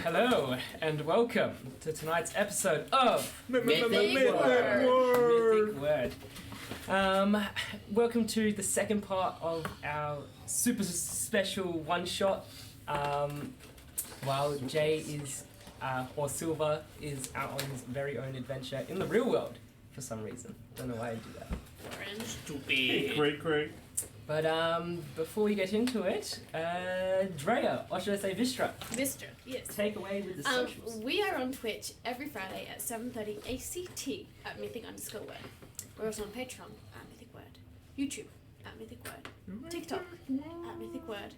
Hello and welcome to tonight's episode of Mythic Wyrd. Welcome to the second part of our super special one shot. While Jay is, or Silver is out on his very own adventure in the real world for some reason. Don't know why I do that. Stupid. Great. But before we get into it, Drea, or should I say Vistra? Vistra, yes. Take away with the socials. We are on Twitch every Friday at 7:30 ACT at Mythic_Wyrd. We're also on Patreon at Mythic Wyrd, YouTube at Mythic Wyrd, TikTok at Mythic Wyrd,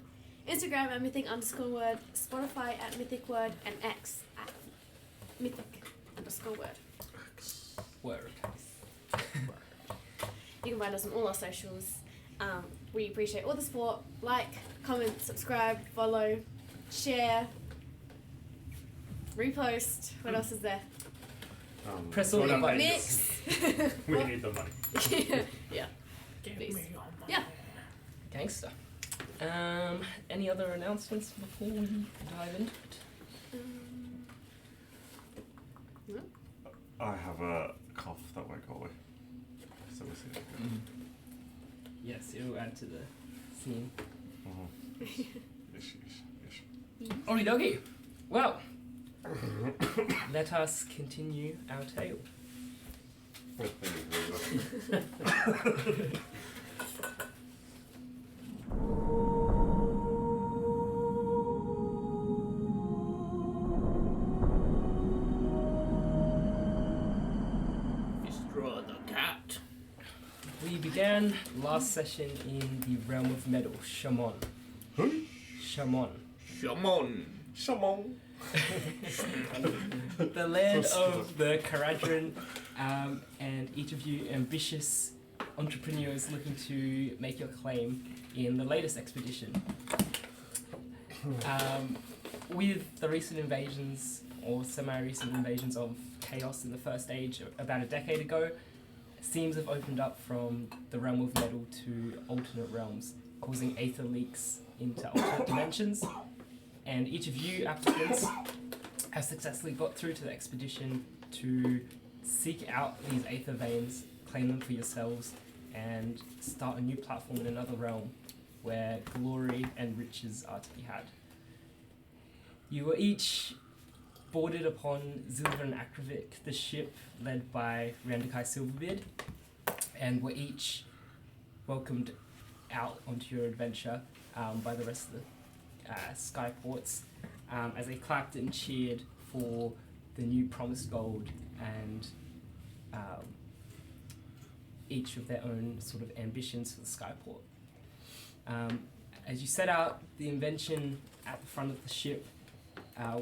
Instagram at Mythic_Wyrd, Spotify at Mythic Wyrd, and X at Mythic_Wyrd. Word. You can find us on all our socials. We appreciate all the support. Like, comment, subscribe, follow, share, repost. What else is there? Press all the buttons. Mix. We need the money. Yeah. Give Please. me your money. Yeah. Gangster. Any other announcements before we dive into it? No? I have a cough that won't go away. So we'll see. Yes, it'll add to the scene. Ish. Okie dokie. Well, let us continue our tale. Destroy the cat. We began last session in the realm of metal, Shaman. Shaman. Shamon. The land of the Caradron, and each of you ambitious entrepreneurs looking to make your claim in the latest expedition. With the recent invasions, or semi-recent invasions of chaos in the First Age about a decade ago, seams have opened up from the realm of metal to alternate realms, causing aether leaks into alternate dimensions. And each of you applicants have successfully got through to the expedition to seek out these aether veins, claim them for yourselves, and start a new platform in another realm where glory and riches are to be had. You were each boarded upon Zilver and Akravik, the ship led by Randakai Silverbeard, and were each welcomed out onto your adventure by the rest of the Skyports as they clapped and cheered for the new promised gold and each of their own sort of ambitions for the Skyport. As you set out the invention at the front of the ship,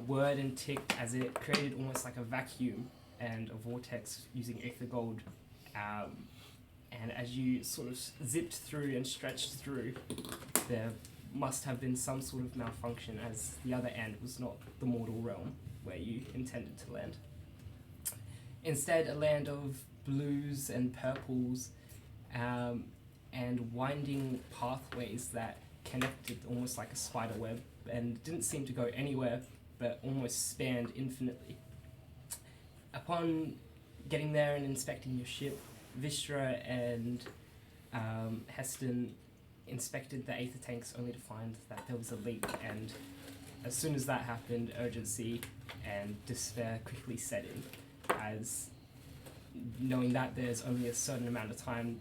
whirred and ticked as it created almost like a vacuum and a vortex using ether gold. And as you sort of zipped through and stretched through, there must have been some sort of malfunction, as the other end was not the mortal realm where you intended to land. Instead, a land of blues and purples and winding pathways that connected almost like a spider web and didn't seem to go anywhere but almost spanned infinitely. Upon getting there and inspecting your ship, Vistra and Heston inspected the aether tanks only to find that there was a leak, and as soon as that happened, urgency and despair quickly set in, as knowing that there's only a certain amount of time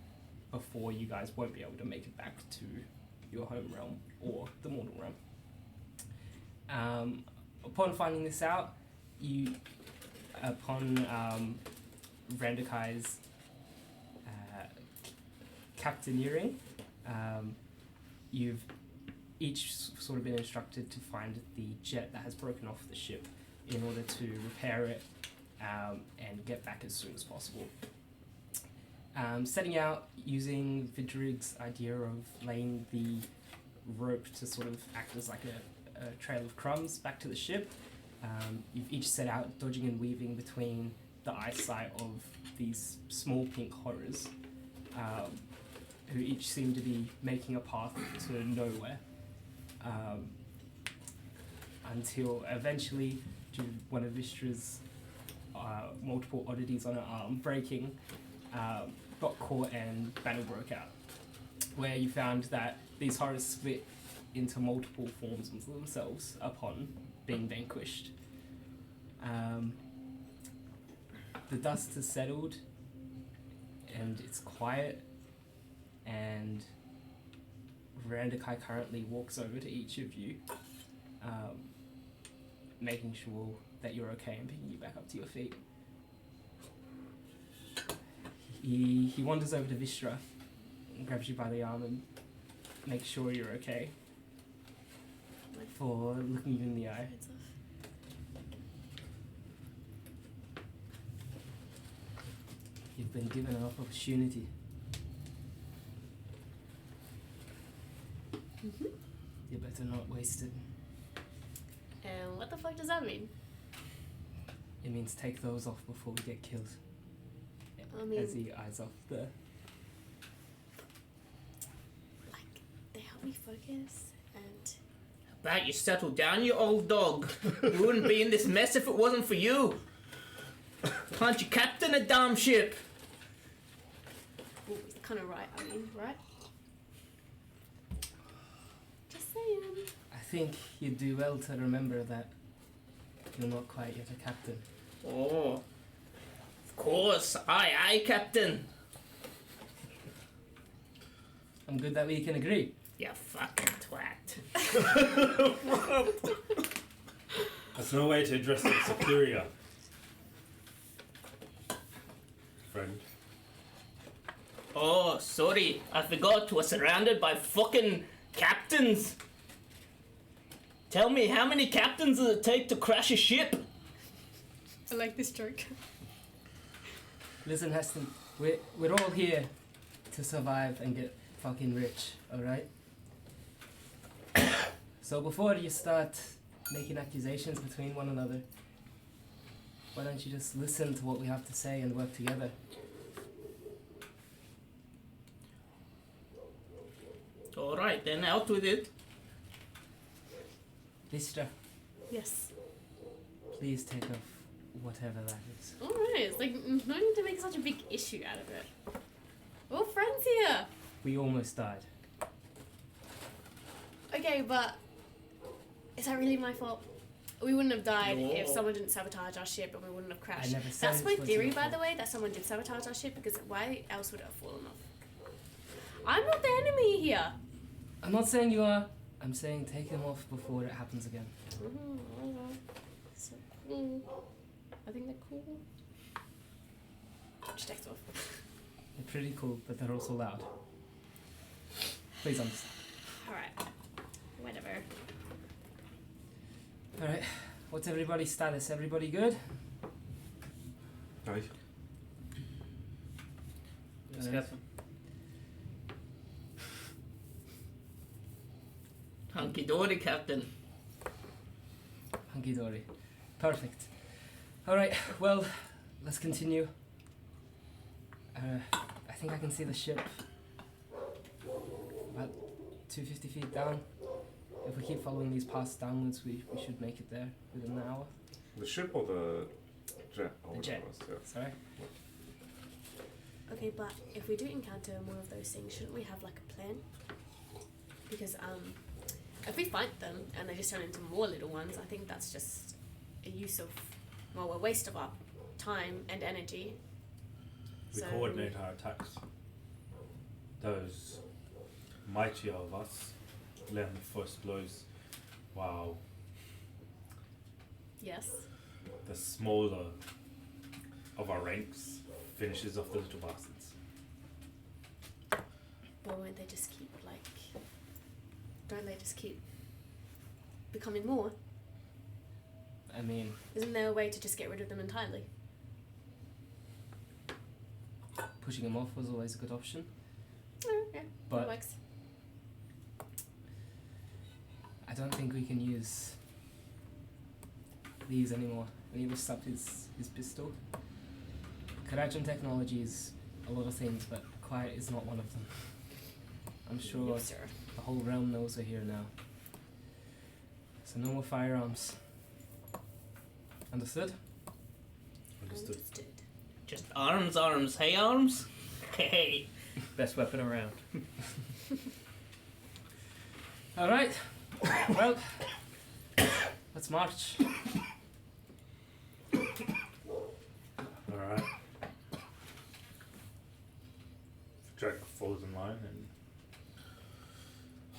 before you guys won't be able to make it back to your home realm or the mortal realm. Upon finding this out, upon Randakai's captaineering, you've each sort of been instructed to find the jet that has broken off the ship in order to repair it and get back as soon as possible. Setting out using Vidrig's idea of laying the rope to sort of act as like a trail of crumbs back to the ship, you've each set out dodging and weaving between the eyesight of these small pink horrors, who each seem to be making a path to nowhere. until eventually, due to one of Vistra's multiple oddities on her arm breaking, got caught and battle broke out, where you found that these horrors split into multiple forms of themselves upon being vanquished. The dust has settled and it's quiet, and Verandakai currently walks over to each of you, making sure that you're okay and picking you back up to your feet. He wanders over to Vistra and grabs you by the arm and makes sure you're okay for looking you in the eye. Heads off. You've been given an opportunity. Mhm. You better not waste it. And what the fuck does that mean? It means take those off before we get killed. I mean, As he eyes off the... like, they help me focus and... About you settle down, you old dog. We wouldn't be in this mess if it wasn't for you. Can't you captain a damn ship? Oh, he's kind of right, I mean, right? Just saying. I think you'd do well to remember that you're not quite yet a captain. Oh, of course. Aye, captain. I'm good that we can agree. You fucking twat. That's no way to address a superior. Friend. Oh, sorry. I forgot we're surrounded by fucking captains. Tell me, how many captains does it take to crash a ship? I like this joke. Listen, Heston, we're all here to survive and get fucking rich, alright? So before you start making accusations between one another, why don't you just listen to what we have to say and work together? Alright, then out with it. Vistra, Yes. please take off whatever that is. Alright, it's like, no need to make such a big issue out of it. We're all friends here. We almost died. Okay, but is that really my fault? We wouldn't have died if No. someone didn't sabotage our ship and we wouldn't have crashed. I never said That's it my was theory, your by the fault. way, that someone did sabotage our ship, because why else would it have fallen off? I'm not the enemy here. I'm not saying you are. I'm saying take them off before it happens again. So cool. I think they're cool. Just takes off. They're pretty cool, but they're also loud. Please understand. Alright. Whatever. Alright, what's everybody's status? Everybody good? Aye. Yes, Alright. Captain. Hunky dory, Captain. Hunky dory. Perfect. Alright, well, let's continue. I think I can see the ship about 250 feet down. If we keep following these paths downwards, we should make it there within an hour. The ship or the jet? Or The whatever jet. it was, yeah. Sorry? Okay, but if we do encounter more of those things, shouldn't we have like a plan? Because if we fight them and they just turn into more little ones, I think that's just a use of, well, a waste of our time and energy. We So- coordinate our attacks. Those mightier of us land the first blows, while Yes. the smaller of our ranks finishes off the little bastards. But won't they just keep like? Don't they just keep becoming more? I mean, Isn't there a way to just get rid of them entirely? pushing them off was always a good option. Oh, yeah, But- that works. I don't think we can use these anymore. And he lifts up his pistol. Karajan technology is a lot of things, but quiet is not one of them. I'm sure Yes, sir. the whole realm knows we're here now. So no more firearms. Understood? Understood. Just arms. Hey, arms. Hey. Best weapon around. All right. Well, let's march. Alright. Drake follows in line and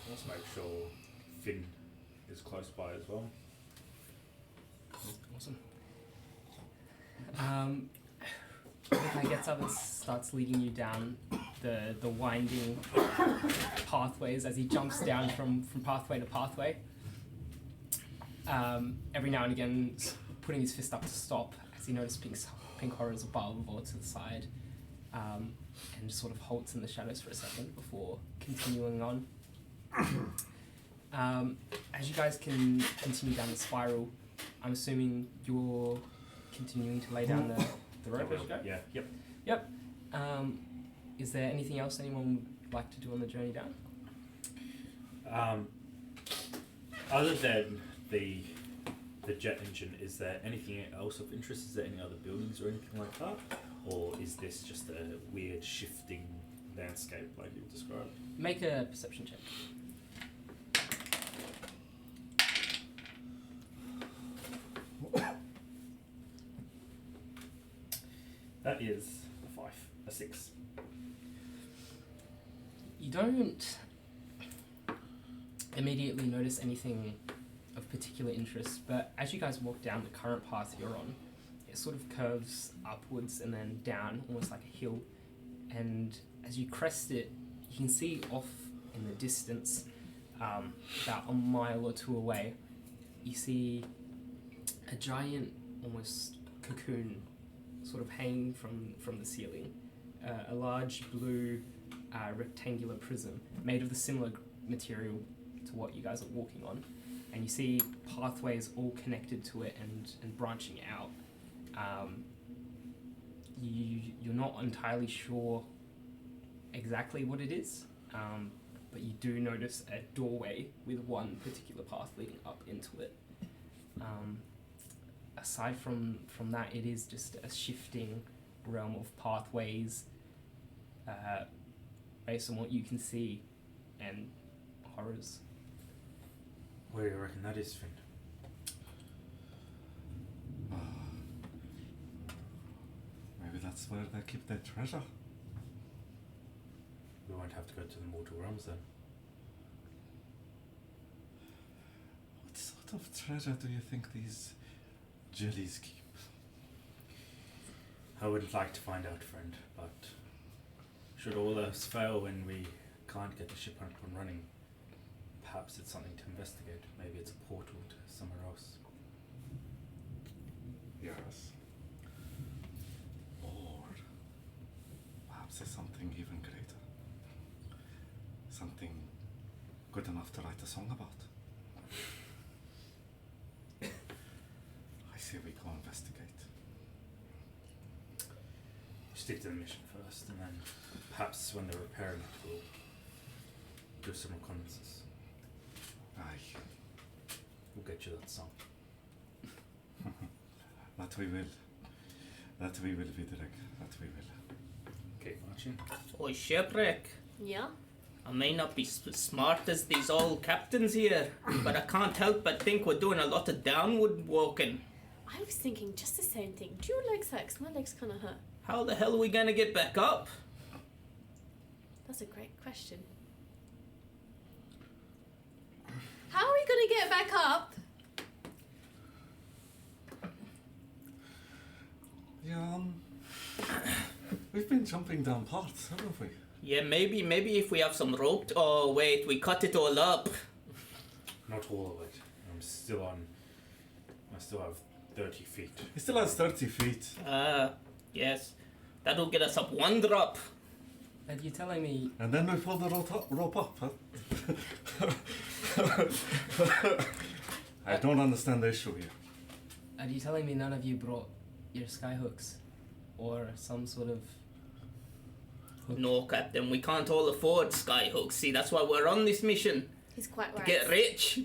let's make sure Finn is close by as well. Awesome. Mordecai gets up and starts leading you down the winding pathways as he jumps down from pathway to pathway. Every now and again, putting his fist up to stop as he notices pink horrors above or to the side, and just sort of halts in the shadows for a second before continuing on. As you guys can continue down the spiral, I'm assuming you're continuing to lay down the rope as you go? Yeah. Yep. Is there anything else anyone would like to do on the journey down? Other than the jet engine, is there anything else of interest? Is there any other buildings or anything like that? Or is this just a weird shifting landscape like you described? Make a perception check. That is a 6. You don't immediately notice anything of particular interest, but as you guys walk down the current path you're on, it sort of curves upwards and then down, almost like a hill. And as you crest it, you can see off in the distance, about a mile or two away, you see a giant, almost cocoon, sort of hanging from the ceiling. A large blue rectangular prism made of the similar material to what you guys are walking on, and you see pathways all connected to it and branching out. You're not entirely sure exactly what it is, but you do notice a doorway with one particular path leading up into it. Aside from that, it is just a shifting realm of pathways, based on what you can see, and horrors. Where do you reckon that is, Finn? Maybe that's where they keep their treasure. We won't have to go to the mortal realms then. What sort of treasure do you think these jellies keep? I wouldn't like to find out, friend, but should all else fail when we can't get the ship up and running, perhaps it's something to investigate. Maybe it's a portal to somewhere else. Yes. Or perhaps it's something even greater. Something good enough to write a song about. I say we go investigate. Stick to the mission first, and then perhaps when they're repairing it, we'll do some reconnaissance. Aye. We'll get you that song. That we will. That we will, Vidrek. That we will. Keep marching. Oi, shipwreck. Yeah? I may not be smart as these old captains here, but I can't help but think we're doing a lot of downward walking. I was thinking just the same thing. Do your legs hurt? 'Cause my legs kind of hurt. How the hell are we gonna get back up? That's a great question. How are we going to get back up? Yeah, we've been jumping down paths, haven't we? Yeah, maybe if we have some rope. Oh wait, we cut it all up. Not all of it. I still have 30 feet. He still has 30 feet. Yes. That'll get us up one drop. And you're telling me And then we pull the rope up, huh? I don't understand the issue here. are you telling me none of you brought your skyhooks or some sort of No, Captain, we can't all afford skyhooks. See, that's why we're on this mission. He's quite To right. get rich.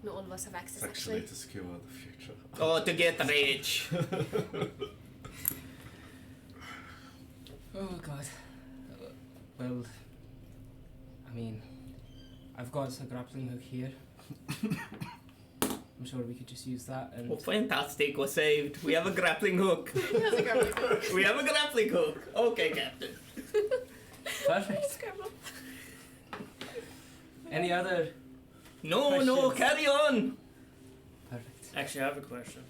Not all of us have access, It's actually actually. to secure the future. Oh, to get rich. Oh god. Well, I mean, I've got a grappling hook here. I'm sure we could just use that and Oh, fantastic. We're saved. We have a grappling hook. That's a grappling hook. We have a grappling hook. Okay, Captain. perfect. Scrabble. Any other No, Questions? carry on. perfect. Actually, I have a question.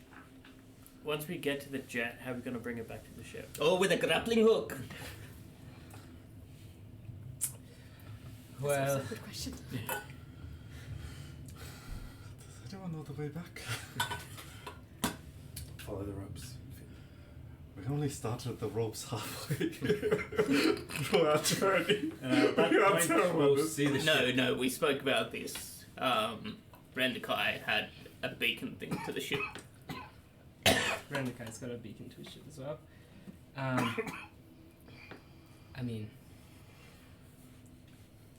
Once we get to the jet, how are we going to bring it back to the ship? Oh, with a grappling hook. Well, That's a good question. Does anyone know the way back? Follow the ropes. We only started the ropes halfway through our journey. At that We are point, terrible we'll at this. see the ship. No, we spoke about this. Rendakai had a beacon thing to the ship. Rendikai's got a beacon to his ship as well. I mean,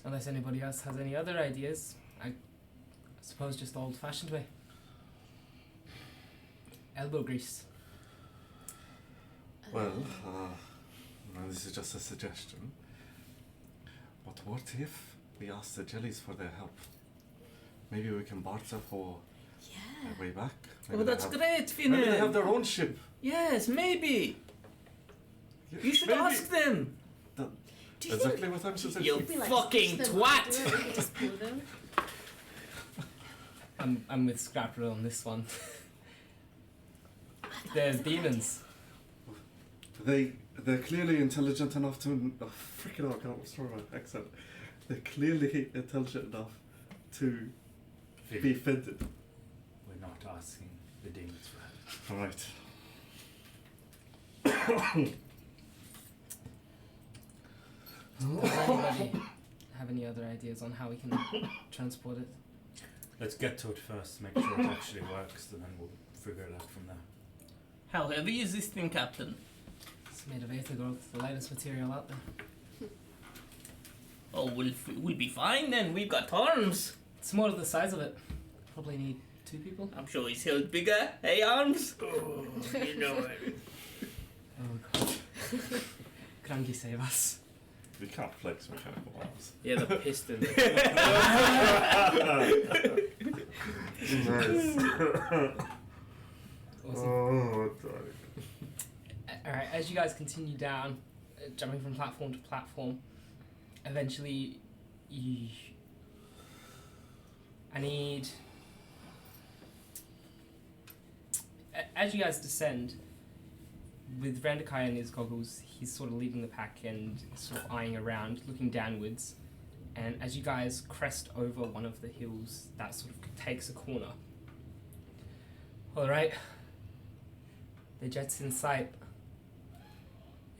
unless anybody else has any other ideas, I suppose just the old-fashioned way. Elbow grease. Well, no, this is just a suggestion. But what if we ask the jellies for their help? Maybe we can barter for Yeah. our way back. Oh, that's great, Maybe they have Finnan. their own ship. Yes, maybe. You should Maybe. ask them. Do you Exactly what I'm suggesting. You think we, like, fucking push them twat. under and we could just pull them? I'm with Scrapper on this one. I thought it They're was a good demons. They're clearly intelligent enough to. Oh, freaking out! I can't what's wrong with my accent. They're clearly intelligent enough to be offended. We're not asking the demons for help. All right. Does anybody have any other ideas on how we can transport it? Let's get to it first, make sure it actually works, and then we'll figure it out from there. How heavy is this thing, Captain? It's made of aether growth, the lightest material out there. Oh, we'll be fine then. We've got arms. It's more of the size of it. Probably need 2 people. I'm sure he's held bigger. Hey, arms. Oh, you know it. Oh god. Cranky save us. We can't flex mechanical arms. Yeah, the piston. Awesome. Oh, darling. Alright, as you guys continue down, jumping from platform to platform, eventually I need... As you guys descend, with Randakai and his goggles, he's sort of leading the pack and sort of eyeing around, looking downwards. And as you guys crest over one of the hills, that sort of takes a corner. Alright, the jet's in sight.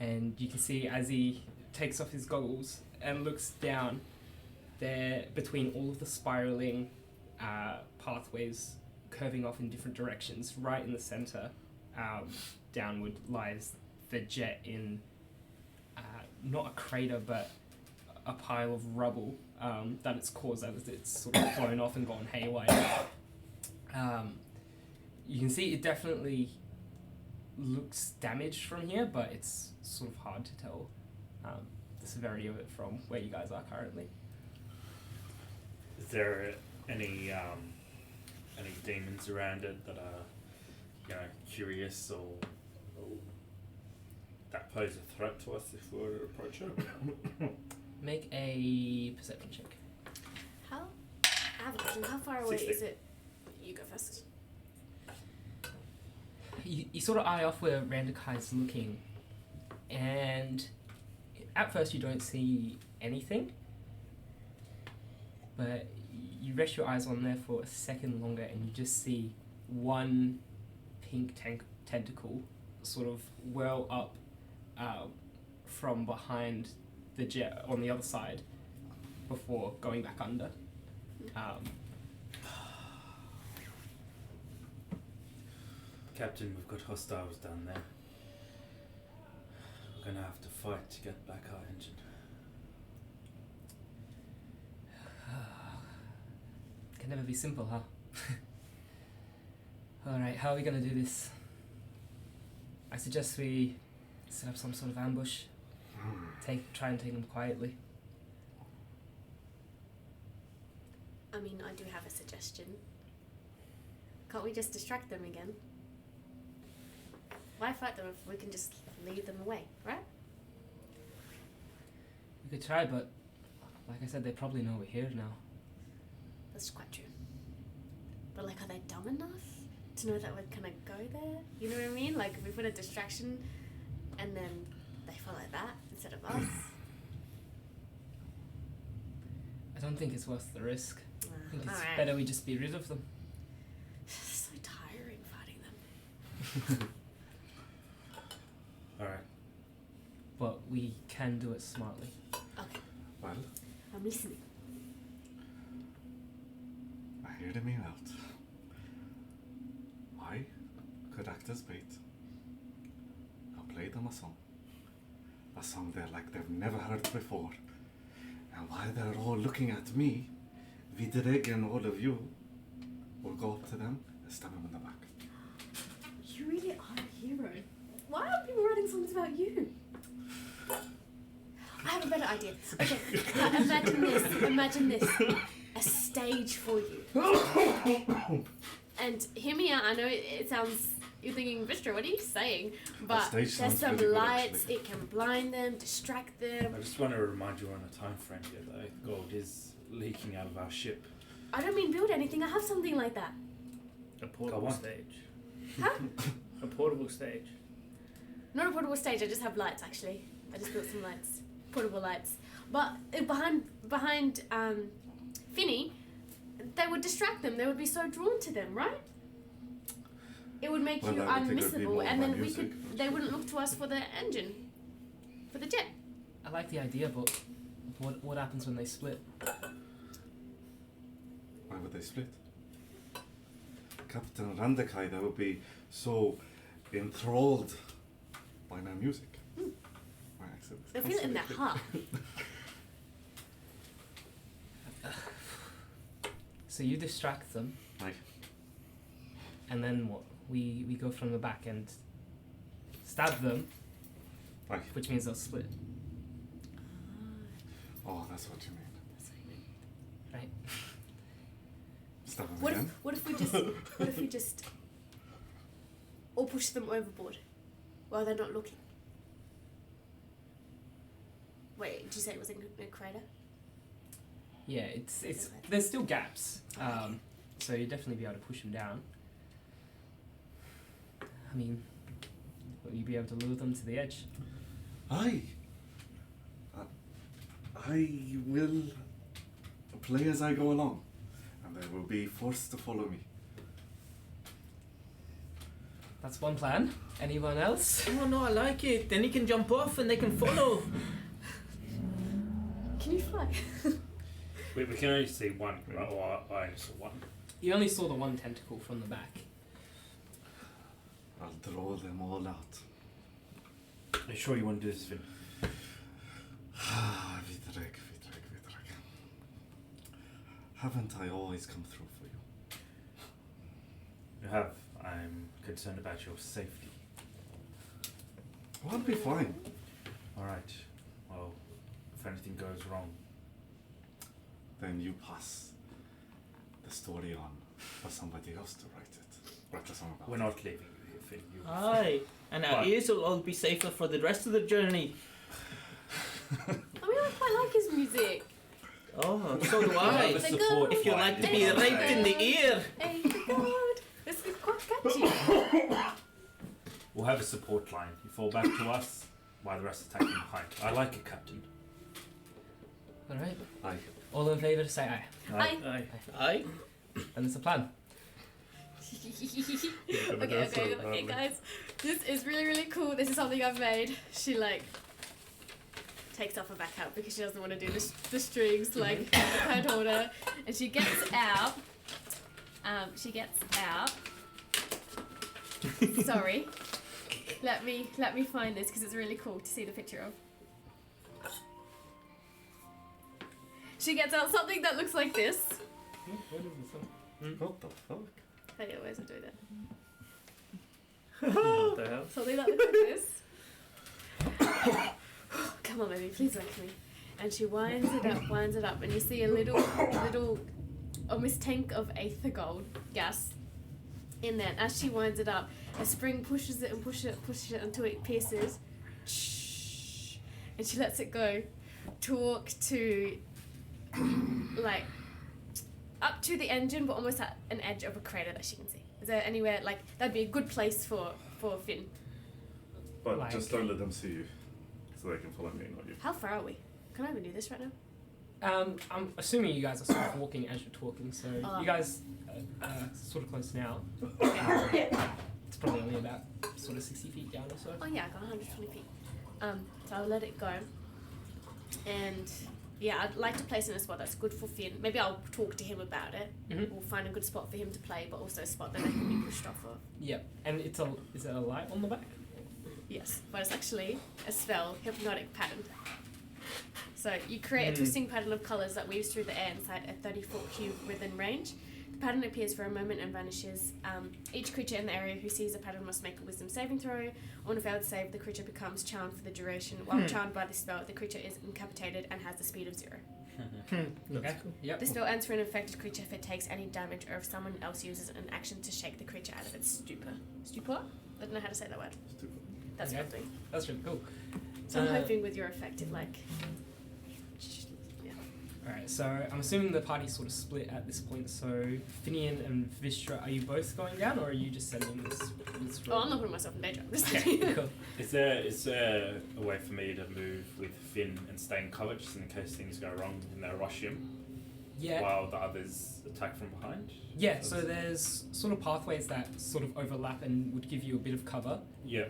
And you can see as he takes off his goggles and looks down, there between all of the spiraling pathways curving off in different directions, right in the center, downward lies the jet in not a crater but a pile of rubble that it's caused as it's sort of blown off and gone haywire. You can see it definitely looks damaged from here, but it's sort of hard to tell the severity of it from where you guys are currently. Is there any demons around it that are, curious or that pose a threat to us if we were to approach it? Make a perception check. How? I have a question. How far away 60. is it? You go first. You sort of eye off where Randakai's looking, and at first you don't see anything, but you rest your eyes on there for a second longer and you just see one pink tentacle sort of whirl up from behind the jet on the other side before going back under. Captain, we've got hostiles down there. We're gonna have to fight to get back our engine. Can never be simple, huh? Alright, how are we gonna do this? I suggest we set up some sort of ambush. Try and take them quietly. I mean, I do have a suggestion. Can't we just distract them again? Why fight them if we can just lead them away, right? We could try, but like I said, they probably know we're here now. That's quite true. But like, are they dumb enough to know that we're gonna go there? You know what I mean? Like, if we put a distraction and then they follow that instead of us. I don't think it's worth the risk. I think it's Alright. better we just be rid of them. So tiring fighting them. Alright. But we can do it smartly. Okay, Well, I'm listening. I hear me out. I could act as bait. I'll play them a song. A song they've never heard before. And while they're all looking at me, Vidreg and all of you will go up to them and stab them in the back. You really are a hero. Why are people writing songs about you? I have a better idea. Okay, imagine this. A stage for you. And hear me out, I know it sounds, you're thinking, Vistra, what are you saying? But stage there's sounds some really good, lights, actually. it can blind them, distract them. I just want to remind you we're on a time frame here though. Gold is leaking out of our ship. I don't mean build anything, I have something like that. A portable Go on. stage. Huh? A portable stage. Not a portable stage, I just have lights actually. I just built some lights. Portable lights. But behind Finny, they would distract them, they would be so drawn to them, right? It would make Well, you I would think it would be unmissable, more and by then music, they wouldn't look to us for the engine. For the jet. I like the idea, but what happens when they split? Why would they split? Captain Randakai, they would be so enthralled by my music. My accent is They feel it in their constantly heart. So you distract them, Like, and then what? We go from the back and stab them, like, which means they'll split, oh, that's what you mean. right? Stab them What again. if we just or push them overboard while they're not looking? Wait, did you say it was in a crater? Yeah, it's there's still gaps, so you'd definitely be able to push them down. I mean, will you be able to lure them to the edge? I will play as I go along, and they will be forced to follow me. That's one plan. Anyone else? Oh no, I like it. Then he can jump off and they can follow. Can you fly? We can only see one, right? Or I only saw one. You only saw the one tentacle from the back. I'll draw them all out. Are you sure you want to do this, Vin? Vidreg. Haven't I always come through for you? You have. I'm concerned about your safety. Well, I'll be fine. Alright. Well, if anything goes wrong, Then you pass the story on for somebody else to write it. Write a song about we're it. not leaving you here, Finn. You Aye. And our Right. ears will all be safer for the rest of the journey. I mean, I quite like his music. Oh, so do We'll I. have a They support go- If you line like to as be well. raped in the ear. Hey, God. This is quite catchy. We'll have a support line. You fall back to us while the rest attacking behind. I like it, Captain. Alright. Aye. All in favour, say aye. Aye. Aye. Aye. And it's a plan. okay, guys. This is really, really cool. This is something I've made. She takes off her back out because she doesn't want to do the strings like the card holder, and she gets out. Sorry. Let me find this because it's really cool to see the picture of. She gets out something that looks like this. What the fuck? How do you always do that? What the hell? Something that looks like this. Come on, baby, please wake me. And she winds it up, and you see a little, almost tank of aether gold gas in there. And as she winds it up, a spring pushes it and pushes it until it pierces. Shh. And she lets it go to walk to, like, up to the engine, but almost at an edge of a crater that she can see. Is there anywhere, like, that'd be a good place for Finn? But Like- just don't let them see you, so they can follow me, not you. How far are we? Can I even do this right now? I'm assuming you guys are sort of walking as you're talking, so you guys are sort of close now. It's probably only about sort of 60 feet down or so. Oh yeah, I got 120 feet. So I'll let it go. And yeah, I'd like to place it in a spot that's good for Finn. Maybe I'll talk to him about it. Mhm. We'll find a good spot for him to play, but also a spot that they can be pushed off of. Yep. And is it a light on the back? Yes, but it's actually a spell, hypnotic pattern. So you create a twisting pattern of colours that weaves through the air inside a 30-foot cube within range. The pattern appears for a moment and vanishes. Each creature in the area who sees the pattern must make a wisdom saving throw. On a failed save, the creature becomes charmed for the duration. While charmed by this spell, the creature is incapacitated and has the speed of 0. Okay. Yep. The spell ends for an infected creature if it takes any damage or if someone else uses an action to shake the creature out of its stupor. Stupor? I don't know how to say that word. Stupid. That's Okay. what I'm doing. That's really cool. So I'm hoping with your effective, like... Yeah. Alright, so I'm assuming the party's sort of split at this point, so Finian and Vistra, are you both going down, or are you just sending this Oh, I'm not putting myself in danger. I'm just Okay, cool. Is there a way for me to move with Finn and stay in cover just in case things go wrong and they rush him Yeah. while the others attack from behind? Yeah, so there's sort of pathways that sort of overlap and would give you a bit of cover. Yeah.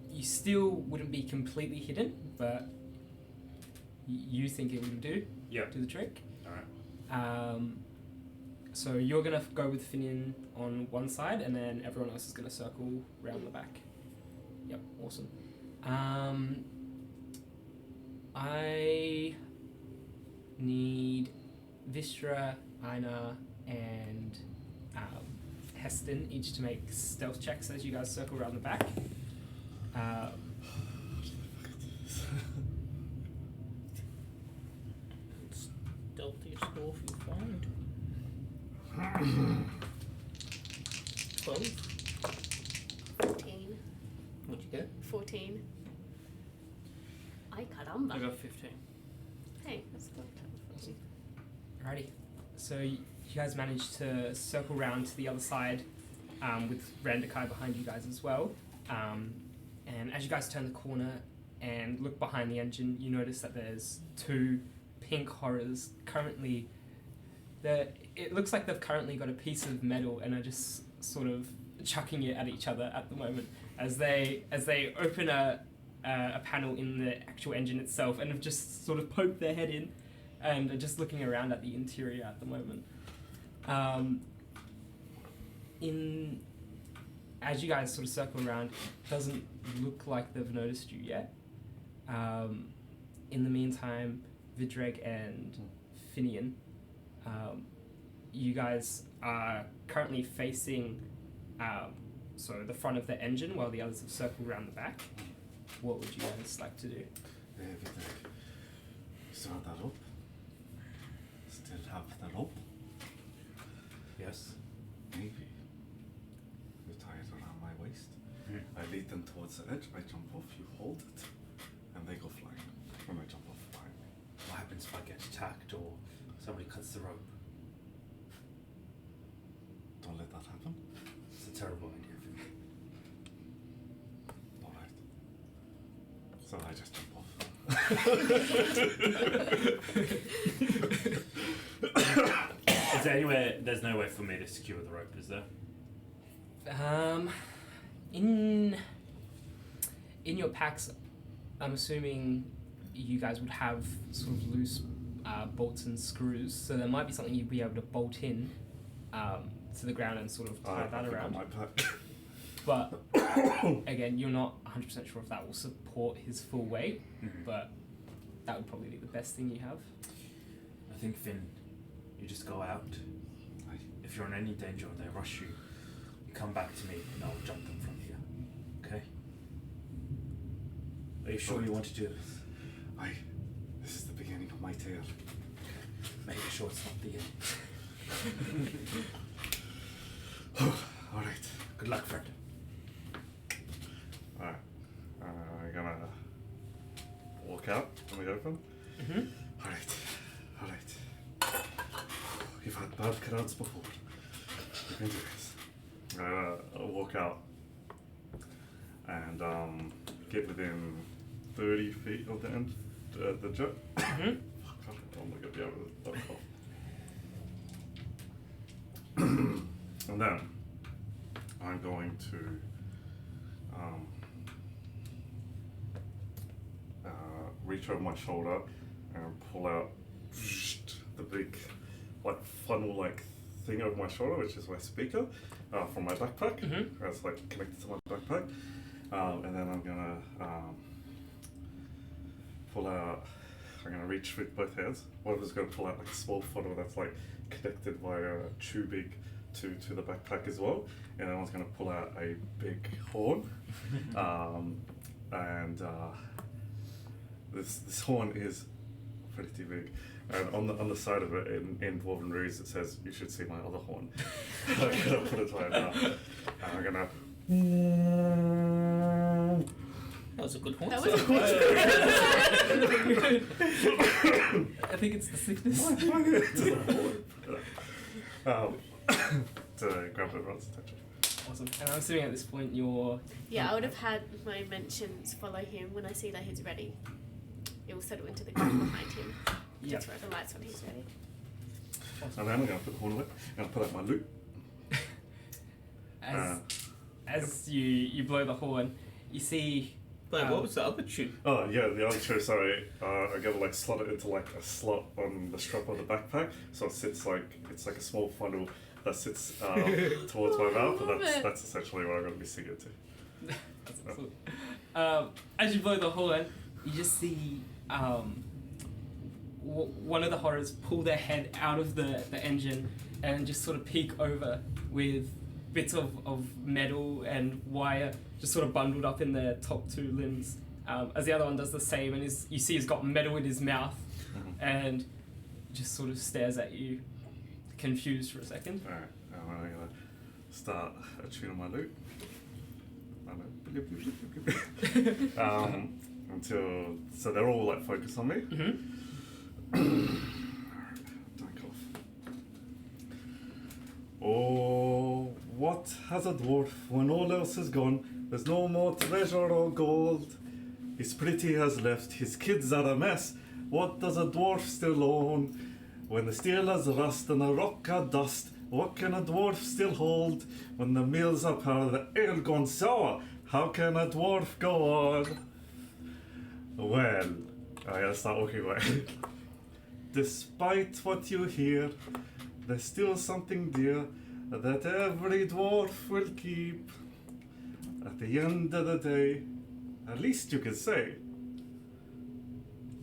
You still wouldn't be completely hidden, but you think it would do the trick. Alright. So you're gonna go with Finian on one side, and then everyone else is gonna circle round the back. Yep, awesome. I need Vistra, Aina, and Heston each to make stealth checks as you guys circle around the back. Stealthiest dwarf you find. 12. 14. What'd you get? 14. Ay, caramba. I got 15. Hey, that's good. Awesome. Alrighty. So you guys managed to circle round to the other side with Randakai behind you guys as well. And as you guys turn the corner and look behind the engine, you notice that there's 2 pink horrors currently. It looks like they've currently got a piece of metal and are just sort of chucking it at each other at the moment as they open a panel in the actual engine itself and have just sort of poked their head in and are just looking around at the interior at the moment. As you guys sort of circle around, it doesn't look like they've noticed you yet. In the meantime, Vidreg and Finian, you guys are currently facing so the front of the engine while the others have circled around the back. What would you guys like to do? Vidreg, you saw that rope? Still have the rope? Yes. Maybe. You tie it around my waist. Mm. I lead them towards the edge, I jump off, you hold it, and they go flying. When I jump off behind me. What happens if I get attacked or somebody cuts the rope? Don't let that happen. It's a terrible idea for me. Alright. So I just jump off. Is there anywhere? There's no way for me to secure the rope, is there? In your packs, I'm assuming you guys would have sort of loose bolts and screws, so there might be something you'd be able to bolt in to the ground and sort of tie that around. My pack. But again, you're not 100% sure if that will support his full weight, but that would probably be the best thing you have. I think Finn, you just go out. if you're in any danger or they rush you, you come back to me and I'll jump them from here. Okay? Are you sure you want to do this? This is the beginning of my tale. Make sure it's not the end. All right. Good luck, friend. All right. I'm gonna walk out in the open. Mm-hmm. All right. You've had bad crowds before. You can do this. I'll walk out and get within 30 feet of the end, the jet. Mm-hmm. Fuck, I'm not gonna be able to duck off. And then I'm going to reach over my shoulder and pull out the big, like funnel-like thing over my shoulder, which is my speaker from my backpack. Mm-hmm. It's like connected to my backpack, and then I'm gonna pull out. I'm gonna reach with both hands. One of us is gonna pull out like a small funnel that's like connected via tubing to the backpack as well, and then one's gonna pull out a big horn, and this horn is pretty big, and on the side of it in Dwarven Ruse it says you should see my other horn. I'm gonna put it right now, and I'm gonna. That was a good horn. That was a good I think it's the sickness. To grab everyone's attention. Awesome. And I'm assuming at this point you're... Yeah, I would have had my mentions follow him when I see that he's ready. It will settle into the ground behind him. Yep. Just throw the lights when he's ready. And then I'm going to put the horn away, and I'll pull out my loot. As you blow the horn, you see... Wait, what was the other tune? Oh yeah, the other two, sorry. I'm going to like slot it into like a slot on the strap of the backpack, so it sits like, it's like a small funnel that sits towards my mouth, and that's essentially what I'm going to be singing to. That's excellent. As you blow the horn, you just see one of the horrors pull their head out of the engine and just sort of peek over with bits of metal and wire just sort of bundled up in their top two limbs. As the other one does the same, and you see he's got metal in his mouth and just sort of stares at you, confused for a second. Alright, I'm going to start a tune on my loot. So they're all like focused on me. Don't cough. Oh, what has a dwarf when all else is gone? There's no more treasure or gold. His pretty has left, his kids are a mess. What does a dwarf still own? When the steel has rust and the rock are dust, what can a dwarf still hold? When the meals are power, the ale gone sour, how can a dwarf go on? Well, I gotta start walking away. Despite what you hear, there's still something dear that every dwarf will keep. At the end of the day, at least you can say,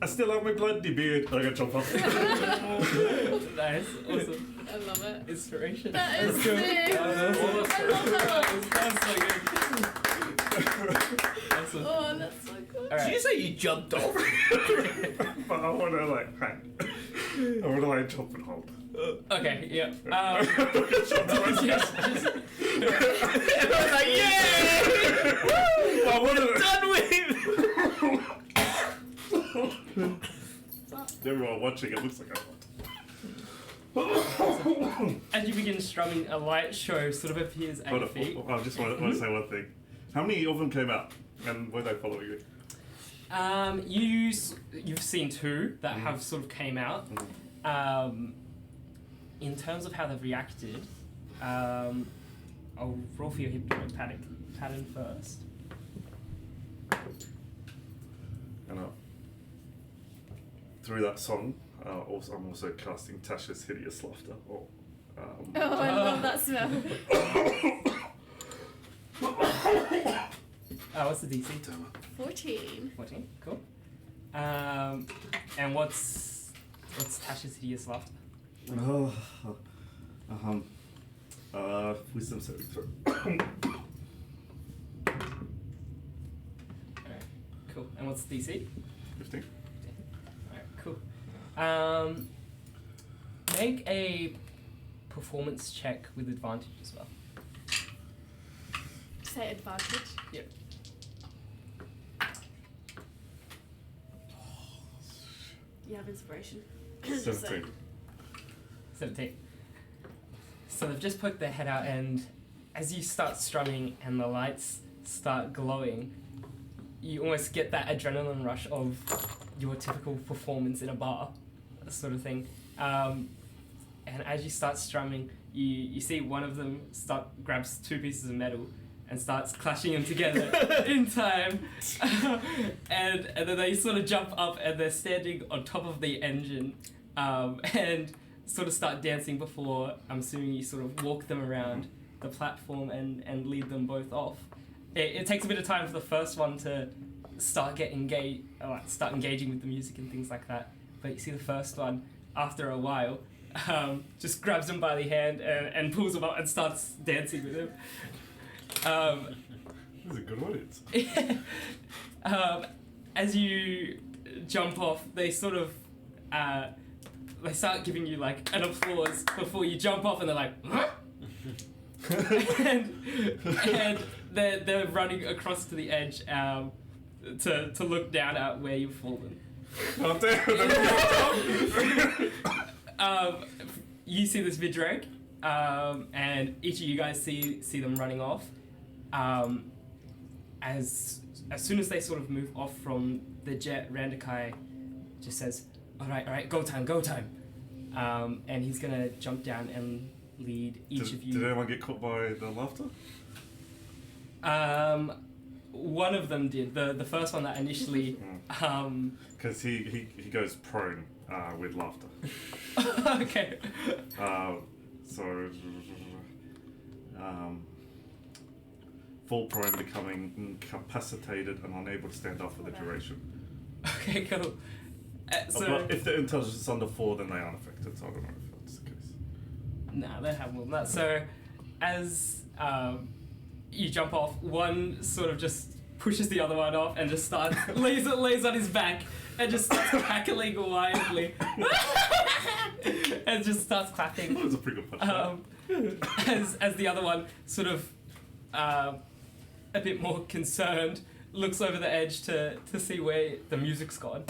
I still have my bloody beard. I gotta jump off. Nice, awesome. I love it. Inspiration. That is Let's go. sick. That was awesome. I love that one. That's so good. Awesome. Oh, that's so good. All Did you right. say you jumped off? But I wanna like hang. I wanna like jump and hold. Okay, yeah. I was like, yeah! I wanna. Done with! Everyone watching, it looks like I want. As you begin strumming, a light show sort of appears at your feet. I just want to say one thing. How many of them came out, and were they following you? You've seen two that have sort of came out. In terms of how they've reacted, I'll roll for your hypnotic pattern first. And through that song, I'm also casting Tasha's Hideous Laughter. Oh, I love that smell. What's the DC? 14. 14. Cool. And what's Tasha's Hideous Laughter? Wisdom saving throw. Alright, cool. And what's the DC? 15. Alright, cool. Make a performance check with advantage as well. Say advantage. Yep. You have inspiration. Just saying. 17. 17. So they've just poked their head out, and as you start strumming and the lights start glowing, you almost get that adrenaline rush of your typical performance in a bar, sort of thing. And as you start strumming, you see one of them grabs 2 pieces of metal and starts clashing them together in time. And then they sort of jump up and they're standing on top of the engine and sort of start dancing before, I'm assuming you sort of walk them around the platform and lead them both off. It takes a bit of time for the first one to start engaging with the music and things like that. But you see the first one, after a while, just grabs him by the hand and pulls him up and starts dancing with him. This is a good audience. As you jump off, they sort of they start giving you like an applause before you jump off, and they're like, huh? and they're running across to the edge to look down at where you've fallen. Oh, damn. You see this vidreg, and each of you guys see them running off. As soon as they sort of move off from the jet, Randakai just says, all right, go time. And he's gonna jump down and lead each of you. Did anyone get caught by the laughter? One of them did. The first one that initially. Because he goes prone with laughter. Okay. Full prone, becoming incapacitated and unable to stand up for the duration. Okay, cool. But if the intelligence is under 4, then they aren't affected, so I don't know if that's the case. Nah, they have more than that. So, as you jump off, one sort of just pushes the other one off and just starts lays on his back and just starts cackling wildly and just starts clapping. That was a pretty good punch. As the other one sort of a bit more concerned looks over the edge to see where the music's gone.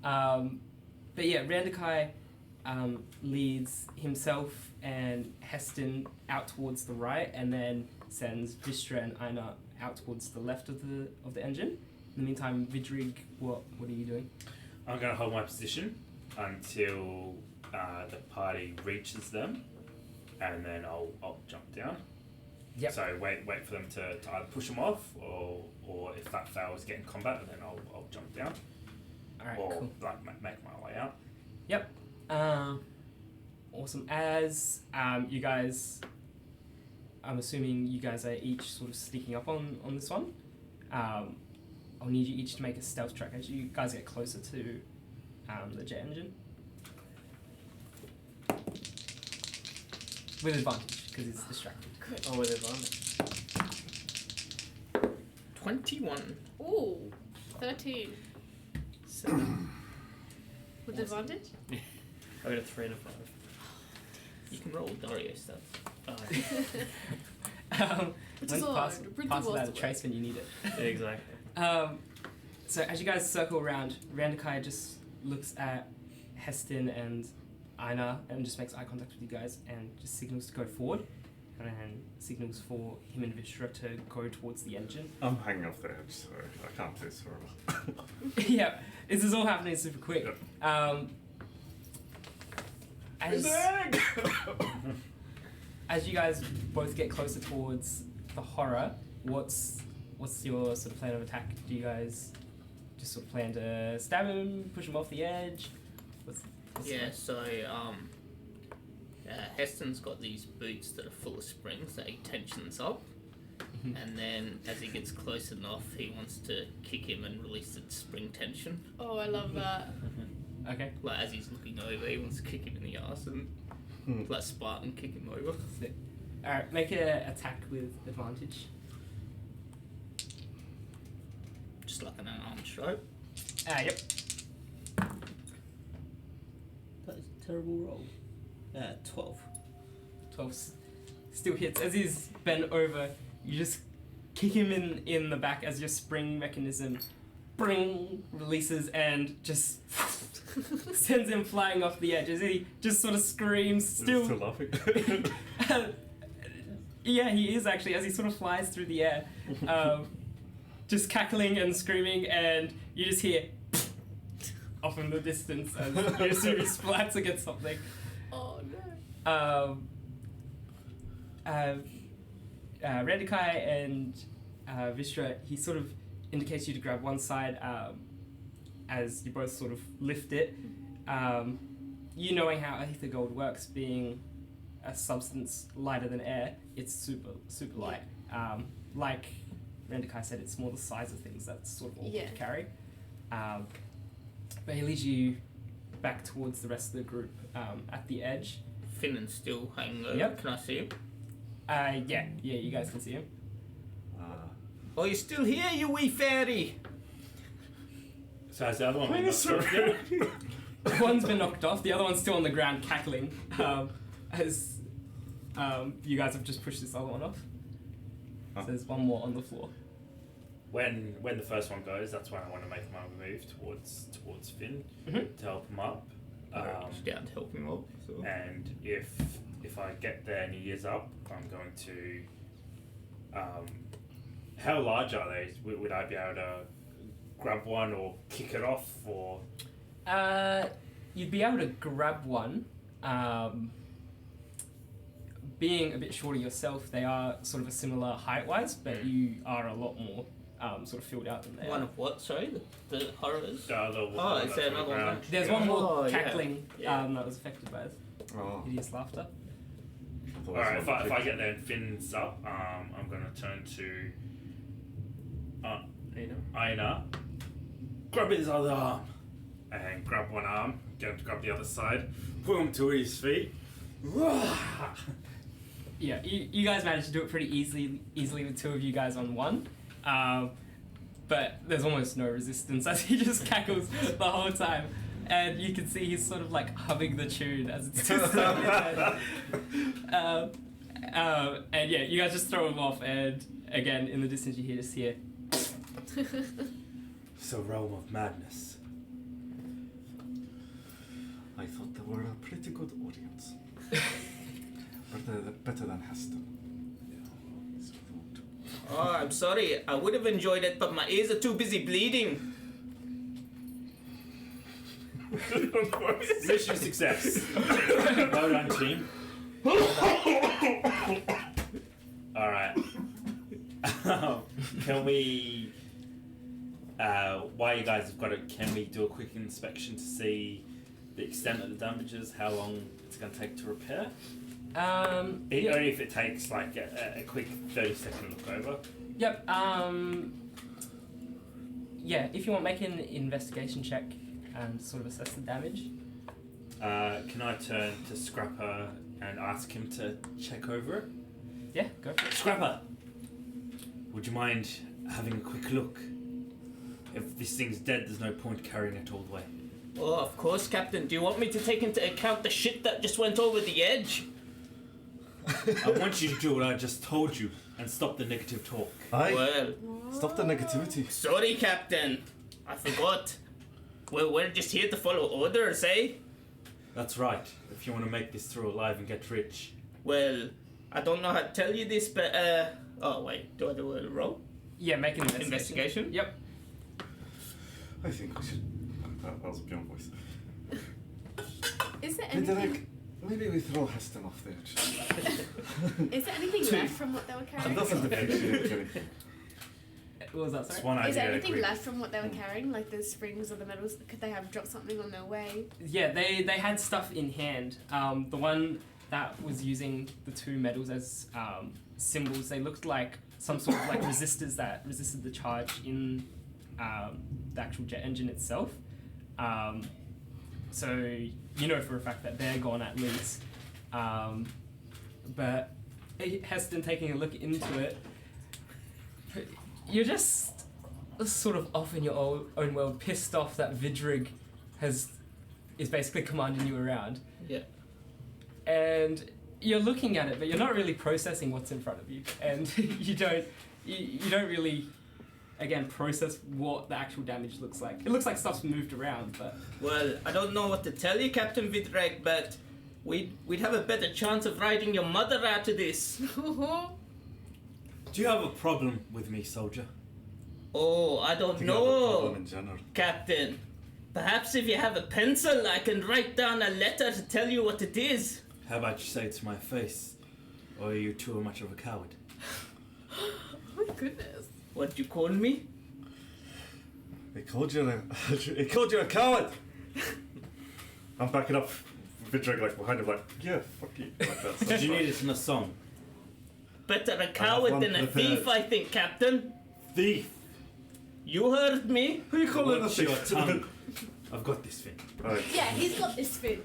But yeah, Randakai leads himself and Heston out towards the right, and then sends Vistra and Aina out towards the left of the engine. In the meantime, Vidrig, what are you doing? I'm going to hold my position until the party reaches them, and then I'll jump down. Yep. So wait for them to either push them off, or if that fails, get in combat, and then I'll jump down. Alright, or cool. like make my way out. Yep. Awesome. As you guys, I'm assuming you guys are each sort of sneaking up on this one. I'll need you each to make a stealth check as you guys get closer to the jet engine. With advantage, because it's distracted. Good. Oh, with advantage. 21. Ooh, 13. 7. With advantage? I got a 3 and a 5. You can roll Dario stuff. Which When is pass pretty without a worth trace when you need it. Yeah, exactly. So as you guys circle around, Randakai just looks at Heston and Aina and just makes eye contact with you guys and just signals to go forward, and then signals for him and Vishra to go towards the engine. I'm hanging off the edge, so I can't do this forever. Yeah, this is all happening super quick. Yep. As you guys both get closer towards the horror, what's your sort of plan of attack? Do you guys just sort of plan to stab him, push him off the edge? What's the Yeah, plan? so Heston's got these boots that are full of springs that he tensions up, and then as he gets close enough, he wants to kick him and release the spring tension. Oh, I love that. Okay. Like as he's looking over, he wants to kick him in the arse and like Spartan kick him over. Sick. Alright, make an attack with advantage. Just like an unarmed strike. Yep. That is a terrible roll. 12. 12 still hits. As he's bent over, you just kick him in the back as your spring mechanism releases and just sends him flying off the edge as he just sort of screams, still laughing. Yeah, he is actually, as he sort of flies through the air, just cackling and screaming, and you just hear off in the distance as you assume he splats against something. Oh no. Randikai and Vishra, he sort of indicates you to grab one side as you both sort of lift it. You knowing how Aether Gold works, being a substance lighter than air, it's super light. Like Randikai said, it's more the size of things that's sort of awkward to carry. But he leads you back towards the rest of the group at the edge. Finnan's still hanging over. Yep. Can I see him? Yeah, you guys can see him. Oh, you're still here, you wee fairy! So has the other one been knocked off yet? One's been knocked off, the other one's still on the ground cackling as you guys have just pushed this other one off. So there's one more on the floor. When the first one goes, that's when I want to make my move towards Finn to help him up. Just down to help him up. So. And if I get there and he is up, I'm going to. How large are they? Would I be able to grab one or kick it off or? You'd be able to grab one. Being a bit shorter yourself, they are sort of a similar height-wise, but you are a lot more sort of filled out than they One are. of what? Sorry, the horrors. The other Oh, one is there another one? There's one more Oh, yeah. cackling Yeah. that was affected by Oh. hideous laughter. Alright, if I get there and Finn's up, I'm going to turn to Aina, grab his other arm, and grab one arm, get him to grab the other side, pull him to his feet. Yeah, you guys managed to do it pretty easily with two of you guys on one. But there's almost no resistance as he just cackles the whole time. And you can see he's sort of like humming the tune as it's just and yeah, you guys just throw him off, and again, in the distance you just hear. It's a realm of madness. I thought they were a pretty good audience. Better than Heston. Oh, I'm sorry. I would have enjoyed it, but my ears are too busy bleeding. Mission success. Well done, team. Alright. Can we, while you guys have got it, can we do a quick inspection to see the extent of the damages, how long it's going to take to repair? Only if it takes like a quick 30-second look over. Yep. Yeah, if you want, make an investigation check and sort of assess the damage. Can I turn to Scrapper and ask him to check over it? Yeah, go for it. Scrapper, would you mind having a quick look? If this thing's dead, there's no point carrying it all the way. Oh, of course, Captain. Do you want me to take into account the shit that just went over the edge? I want you to do what I just told you and stop the negative talk. Well, Stop the negativity. sorry, Captain. I forgot. Well, we're just here to follow orders, eh? That's right. If you want to make this through alive and get rich. Well, I don't know how to tell you this, but, oh, wait. Do I do a roll? Yeah, make an Investigation? Yep. I think we should. That was a beyond voice. Is there Hey, anything? Derek, maybe we throw Heston off the edge. Is there anything left from what they were It carrying? doesn't differentiate anything. What was that, It's sorry? one idea. Is there anything quick. left from what they were carrying, like the springs or the medals? Could they have dropped something on their way? Yeah, they had stuff in hand. The one that was using the two medals as symbols, they looked like some sort of like resistors that resisted the charge in the actual jet engine itself. So you know for a fact that they're gone at least. But Heston taking a look into it, you're just sort of off in your own world, pissed off that Vidrig is basically commanding you around. Yeah. And you're looking at it, but you're not really processing what's in front of you, and you don't really, again, process what the actual damage looks like. It looks like stuff's moved around, but Well, I don't know what to tell you, Captain Vidrek, but we'd have a better chance of riding your mother out of this. Do you have a problem with me, soldier? Oh, I I don't think I have a problem know, in general. Captain. Perhaps if you have a pencil, I can write down a letter to tell you what it is. How about you say it to my face? Or are you too much of a coward? Oh my goodness. What you call me? He called you a coward! I'm backing up Vidrig like behind him like, yeah, fuck you. Like that. Did you need it in a song? Better a coward one than a prepared. thief, I think, Captain. Thief! You heard me. Who you calling a Watch your thief? tongue. I've got this thing. Right. Yeah, he's got this fin.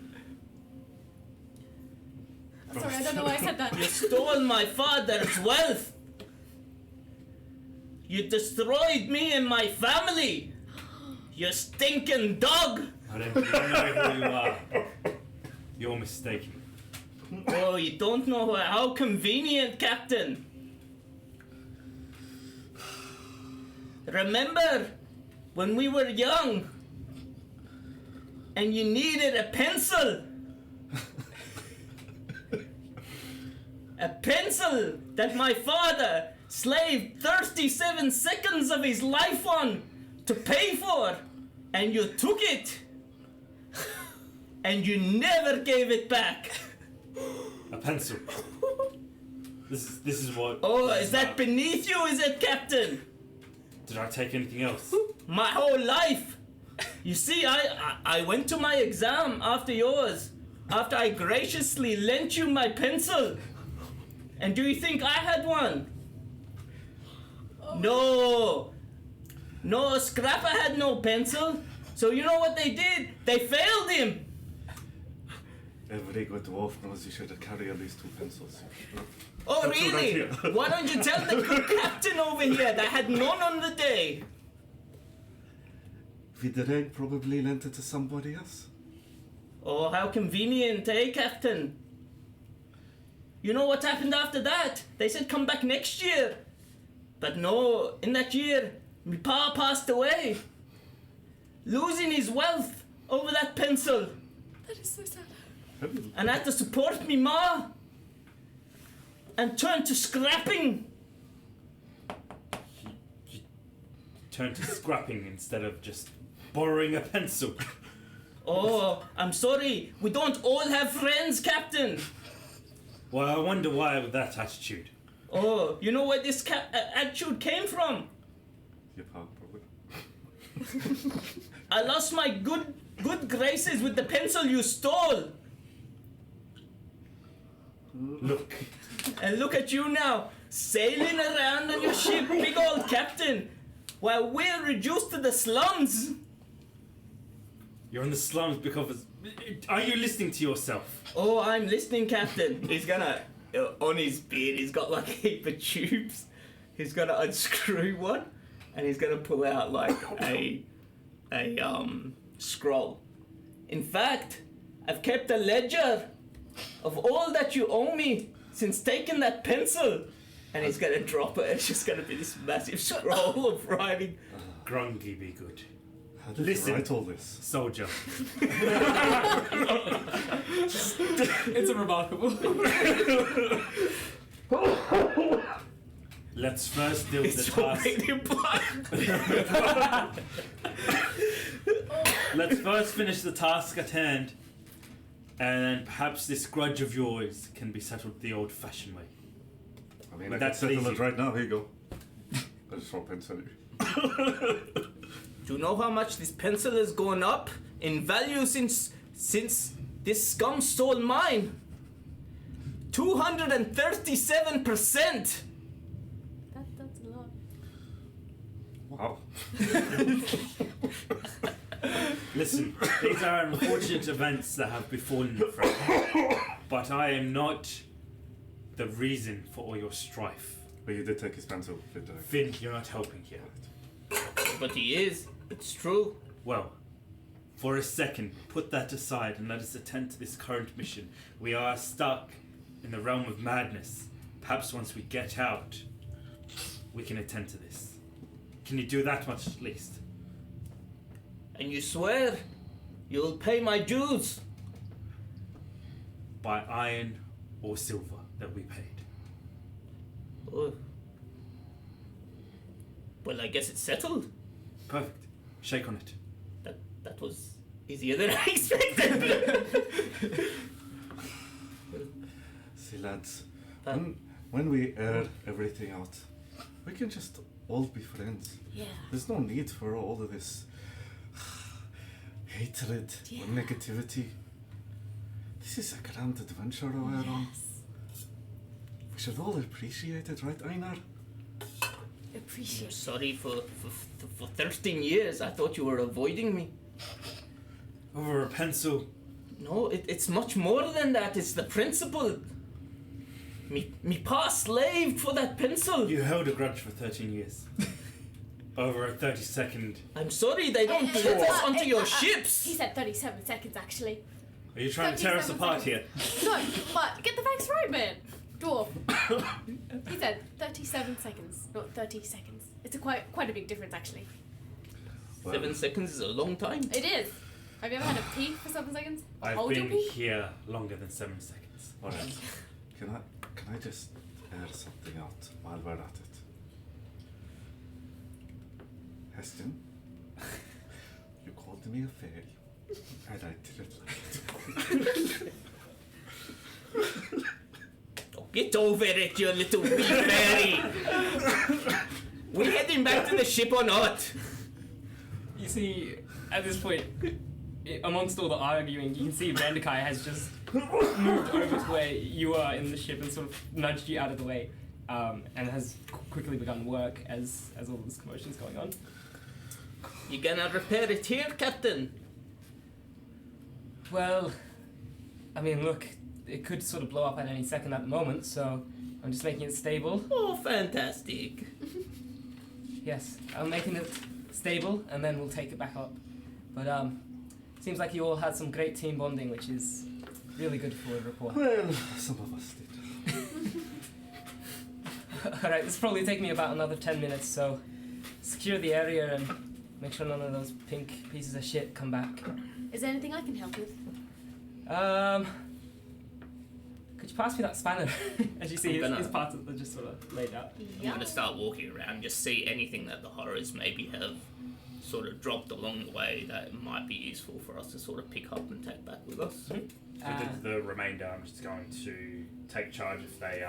Sorry, I don't know why I said that. You stole my father's wealth. You destroyed me and my family. You stinking dog. I don't think you know who you are. You're mistaken. Oh, you don't know how convenient, Captain. Remember when we were young and you needed a pencil? A pencil that my father slaved 37 seconds of his life on to pay for, and you took it and you never gave it back. A pencil. This is what. Oh, this is that about. beneath you, is it, Captain? Did I take anything else? My whole life. You see, I went to my exam after yours, after I graciously lent you my pencil. And do you think I had one? No. No, Scrapper had no pencil. So you know what they did? They failed him. Every good dwarf knows you should carry at least 2 pencils. Oh, That's what I really? hear. Why don't you tell the good captain over here that had none on the day? Vidrig probably lent it to somebody else. Oh, how convenient, eh, Captain? You know what happened after that? They said come back next year. But no, in that year, my pa passed away. Losing his wealth over that pencil. That is so sad. And I had to support me ma. And turn to scrapping. You turn to scrapping instead of just borrowing a pencil. Oh, I'm sorry. We don't all have friends, Captain. Well, I wonder why with that attitude. Oh, you know where this attitude came from? Your pa, probably. I lost my good graces with the pencil you stole. Look, And look at you now, sailing around on your ship, big old captain, while we're reduced to the slums. you're in the slums because. Are you listening to yourself? Oh, I'm listening, Captain. He's gonna, on his beard, he's got like a heap of tubes. He's gonna unscrew one, and he's gonna pull out like a scroll. In fact, I've kept a ledger of all that you owe me since taking that pencil. And he's gonna drop it. It's just gonna be this massive scroll of writing. Grungy be good. How did Listen. you write all this? Soldier. it's a remarkable. Let's first deal with It's the task. already black. Let's first finish the task at hand, and then perhaps this grudge of yours can be settled the old-fashioned way. I mean, But I can that's settle easy. it right now. Here you go. I just throw a pencil at you. Do you know how much this pencil has gone up in value since this scum stole mine? 237%. That's a lot. Wow. Listen, these are unfortunate events that have befallen your friend, but I am not the reason for all your strife. But you did take his pencil, didn't you? Finn, you're not helping here. But he is. It's true. Well, for a second, put that aside and let us attend to this current mission. We are stuck in the realm of madness. Perhaps once we get out, we can attend to this. Can you do that much at least? And you swear you'll pay my dues? By iron or silver, they'll be paid. Oh. Well, I guess it's settled. Perfect. Shake on it. That was easier than I expected. See, lads, when we air everything out, we can just all be friends. Yeah. There's no need for all of this hatred or negativity. This is a grand adventure we're on. We should all appreciate it, right, Einar? Appreciate. Sorry for 13 years. I thought you were avoiding me. Over a pencil. No, it's much more than that. It's the principle. Me pa slaved for that pencil. You held a grudge for 13 years. Over a 30-second. I'm sorry they don't let us onto your ships. He said 37 seconds, actually. Are you trying to tear us 37 apart here? No, but get the facts right, man. Dwarf. He said 37 seconds, not 30 seconds. It's quite a big difference, actually. 7 seconds is a long time. It is. Have you ever had a pee for 7 seconds? I've Hold your been pee? here longer than 7 seconds. Alright. Can I just air something out while we're at it? Heston, you called me a fairy, and I didn't like it. Oh, get over it, you little wee fairy. We heading back to the ship or not? You see, at this point, amongst all the arguing, you can see Randakai has just moved over to where you are in the ship and sort of nudged you out of the way, and has quickly begun work as all this commotion's going on. You gonna repair it here, Captain? Well, I mean, look, it could sort of blow up at any second at the moment, so I'm just making it stable. Oh, fantastic. Yes, I'm making it stable, and then we'll take it back up. But seems like you all had some great team bonding, which is really good for a report. Well, some of us did. Alright, this will probably take me about another 10 minutes, so secure the area and make sure none of those pink pieces of shit come back. Is there anything I can help with? Could you pass me that spanner? As you see, I'm his gonna- parts are just sort of laid out. I'm gonna start walking around, just see anything that the horrors maybe have sort of dropped along the way that might be useful for us to sort of pick up and take back with us. The remainder, I'm just going to take charge if they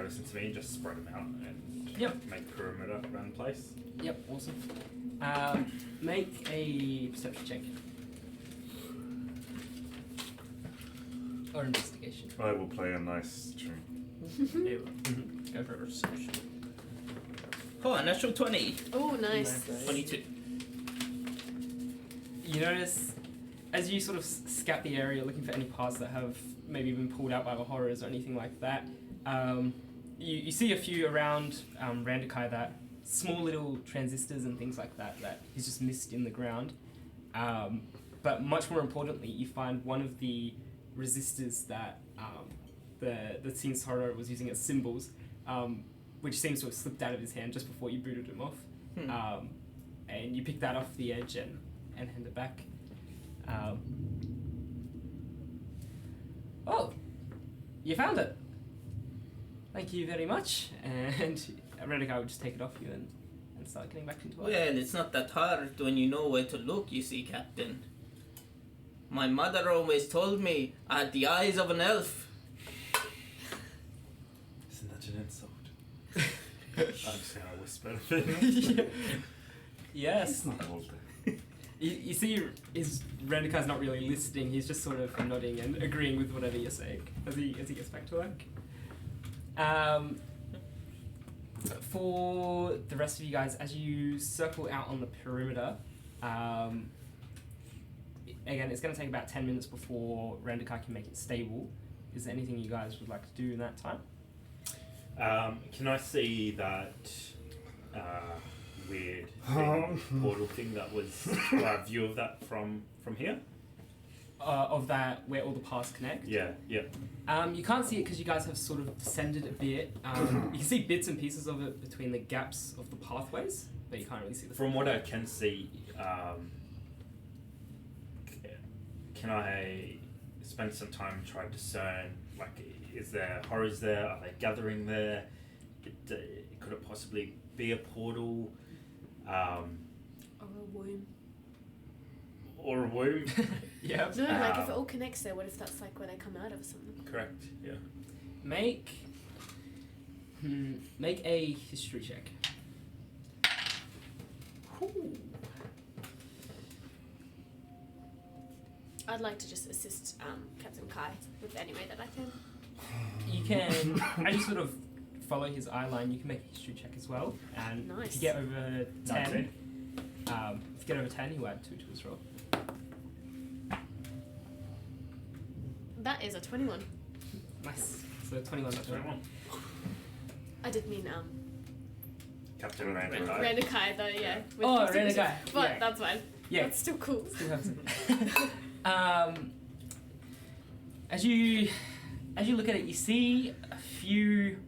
listen to me and just spread them out and make a perimeter around the place. Yep, awesome. Make a perception check. Or investigation. I will play a nice tune. Go for a perception. Oh, a natural 20. Oh, nice. 22. You notice, as you sort of scout the area looking for any parts that have maybe been pulled out by the horrors or anything like that, you see a few around Randakai, that small little transistors and things like that he's just missed in the ground. But much more importantly, you find one of the resistors that the Teen Horror was using as symbols, which seems to have slipped out of his hand just before you booted him off. And you pick that off the edge and hand it back. Oh, you found it. Thank you very much. And Randakai would just take it off you and start getting back into it. Well, it's not that hard when you know where to look, you see, Captain. My mother always told me I had the eyes of an elf. Isn't that an insult? I'm just gonna whisper. Yes. It's not all day. You see, Randakai's not really listening. He's just sort of nodding and agreeing with whatever you're saying as he gets back to work. For the rest of you guys, as you circle out on the perimeter, again, it's going to take about 10 minutes before Randakai can make it stable. is there anything you guys would like to do in that time? Can I see that weird thing, portal thing that was a view of that from here? Of that, where all the paths connect? Yeah. You can't see it because you guys have sort of descended a bit. You can see bits and pieces of it between the gaps of the pathways, but you can't really see the From what I can see, can I spend some time trying to discern, like, is there horrors there? Are they gathering there? Could it possibly be a portal? Or a womb. Or a womb? Yeah. No, like if it all connects there, what if that's like where they come out of or something? Correct, yeah. Make a history check. I'd like to just assist Captain Kai with any way that I can. You can, as you sort of follow his eye line, you can make a history check as well. And Nice. if you get over 10, 19. if you get over 10, you add 2 to his roll. That is a 21. Nice. So 21. That's 21. I did mean Captain Random Guy. Ranakai though, yeah. with Oh, constitution. Ranakai, But yeah. that's fine. Yeah. That's still cool. Still have some. As you look at it, you see a few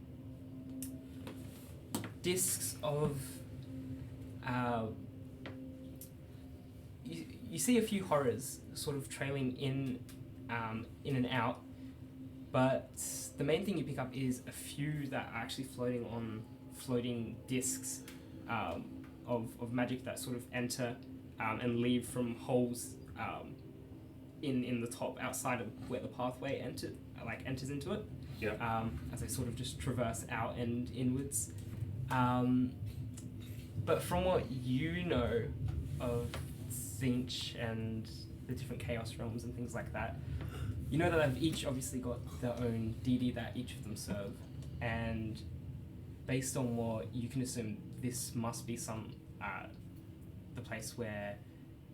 discs of. You see a few horrors sort of trailing in and out, but the main thing you pick up is a few that are actually floating on floating discs of magic that sort of enter and leave from holes in the top outside of where the pathway enters into it. Yeah. As they sort of just traverse out and inwards. But from what you know of Zinch and the different Chaos Realms and things like that, you know that they've each obviously got their own deity that each of them serve, and based on what you can assume, this must be the place where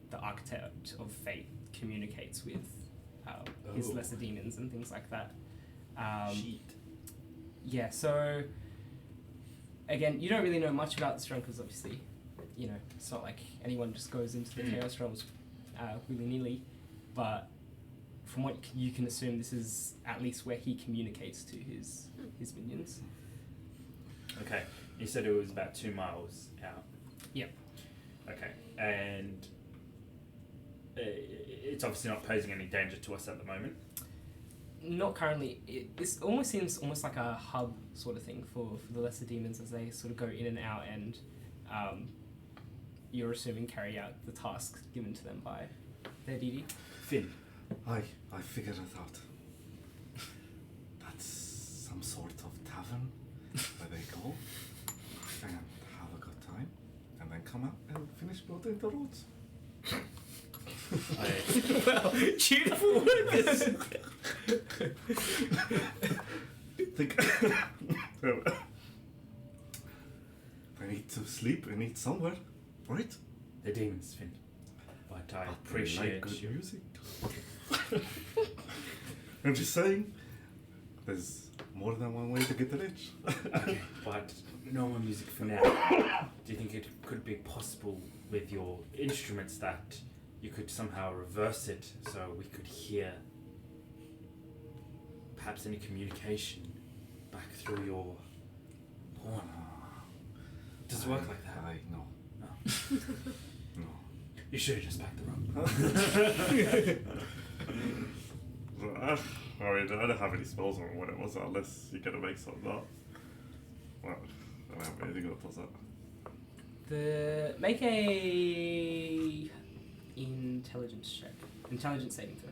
the Architect of Fate communicates with his lesser demons and things like that. Sheet. Yeah, so again, you don't really know much about this realm because obviously, you know, it's not like anyone just goes into the Chaos Realms willy-nilly, but from what you can assume, this is at least where he communicates to his minions. Okay. You said it was about 2 miles out. Yep. Okay. And it's obviously not posing any danger to us at the moment. Not currently. This almost seems like a hub sort of thing for the lesser demons as they sort of go in and out and you're assuming carry out the tasks given to them by their deity. Finn. I figured it out. That's some sort of tavern where they go and have a good time and then come out and finish building the roads. Well, cheerful workers. Think they need to sleep and eat somewhere, right? The demons, Finn. But I But they appreciate like good you. music. I'm just saying, there's more than one way to get rich. Okay, but no more music for now. Do you think it could be possible with your instruments that you could somehow reverse it so we could hear perhaps any communication back through your horn? Does it work like that? No. No. No. You should have just backed the rope. I mean, I don't have any spells or what it was unless you're gonna make something up. Well, I don't have anything that does that. Make a intelligence check. Intelligence saving throw.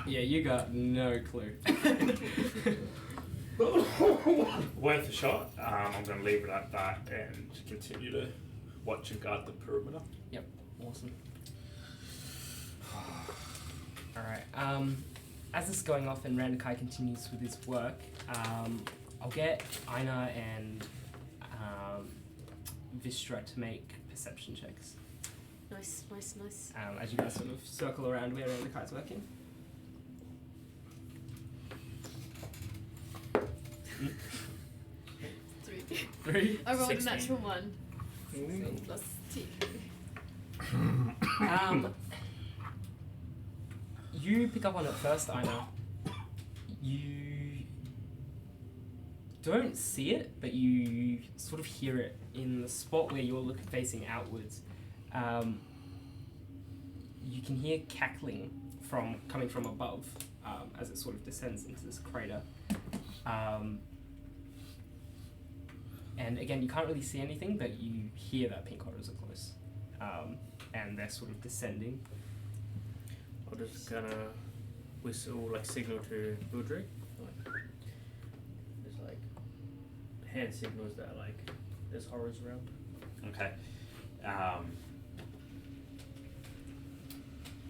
Yeah, you got no clue. Worth a shot. I'm going to leave it at that and continue to watch and guard the perimeter. Yep, awesome. Alright, as this is going off and Randakai continues with his work, I'll get Aina and Vistra to make perception checks. Nice. As you guys sort of circle around where the kite's working. Three. I rolled 16. a natural 1. So plus 2. You pick up on it first, Ina. You don't see it, but you sort of hear it in the spot where you're facing outwards. You can hear cackling coming from above as it sort of descends into this crater. And again, you can't really see anything, but you hear that pink otters are close. And they're sort of descending. I'll just kind of whistle, like signal to Wildrick. There's like hand signals that like there's horrors around. Okay.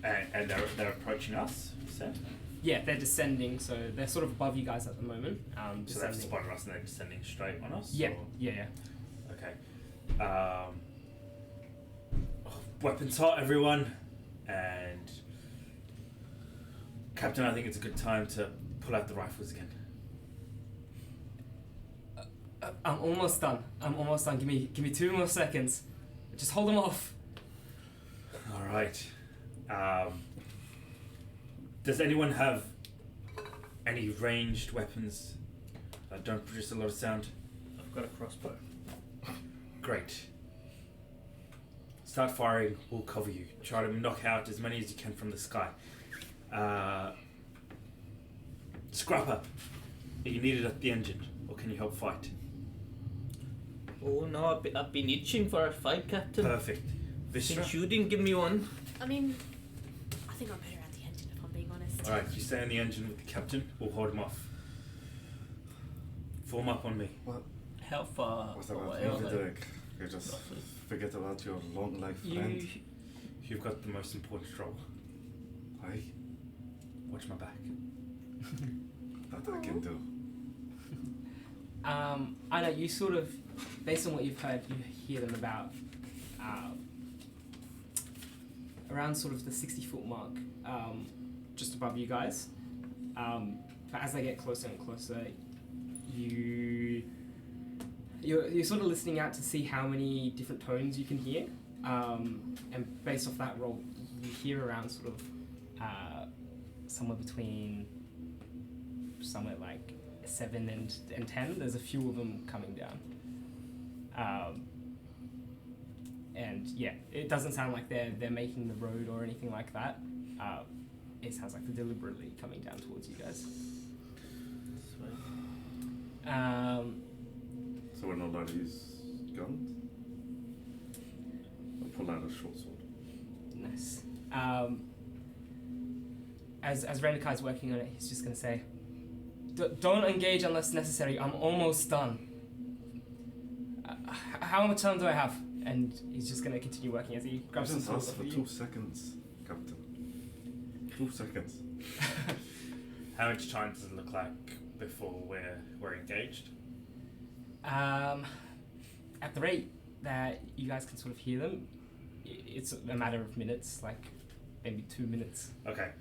And they're approaching us, you said? Yeah, they're descending, so they're sort of above you guys at the moment. So they've spotted us and they're descending straight on us? Yeah, or? yeah. Okay. Weapons hot, everyone. And Captain, I think it's a good time to pull out the rifles again. I'm almost done. Give me 2 more seconds. Just hold them off. All right. Does anyone have any ranged weapons that don't produce a lot of sound? I've got a crossbow. Great. Start firing, we'll cover you. Try to knock out as many as you can from the sky. Scrapper, are you needed at the engine, or can you help fight? Oh no, I've been itching for a fight, Captain. Perfect. Vistra? Since you didn't give me one. I mean, I think I'm better at the engine if I'm being honest. Alright, you stay on the engine with the captain, we'll hold him off. Form up on me. How far What's that away about are they? Mythic? You just forget about your long life friend. You've got the most important role. Aye, Watch my back. that I can do. I know you sort of, based on what you've heard, you hear them about around sort of the 60-foot mark, just above you guys. But as they get closer and closer, you're sort of listening out to see how many different tones you can hear, and based off that roll, you hear around sort of somewhere between somewhere like 7 and 10. There's a few of them coming down, and yeah, it doesn't sound like they're making the road or anything like that. It sounds like they're deliberately coming down towards you guys. So we're not allowed to use guns? I'll pull out a short sword. Nice. As Rendikai's working on it, he's just going to say, don't engage unless necessary. I'm almost done. How much time do I have? And he's just going to continue working as he grabs some Just tools ask off for of 2 you. seconds, Captain. 2 seconds. How much time does it look like before we're engaged? At the rate that you guys can sort of hear them, it's a matter of minutes, like maybe 2 minutes. Okay.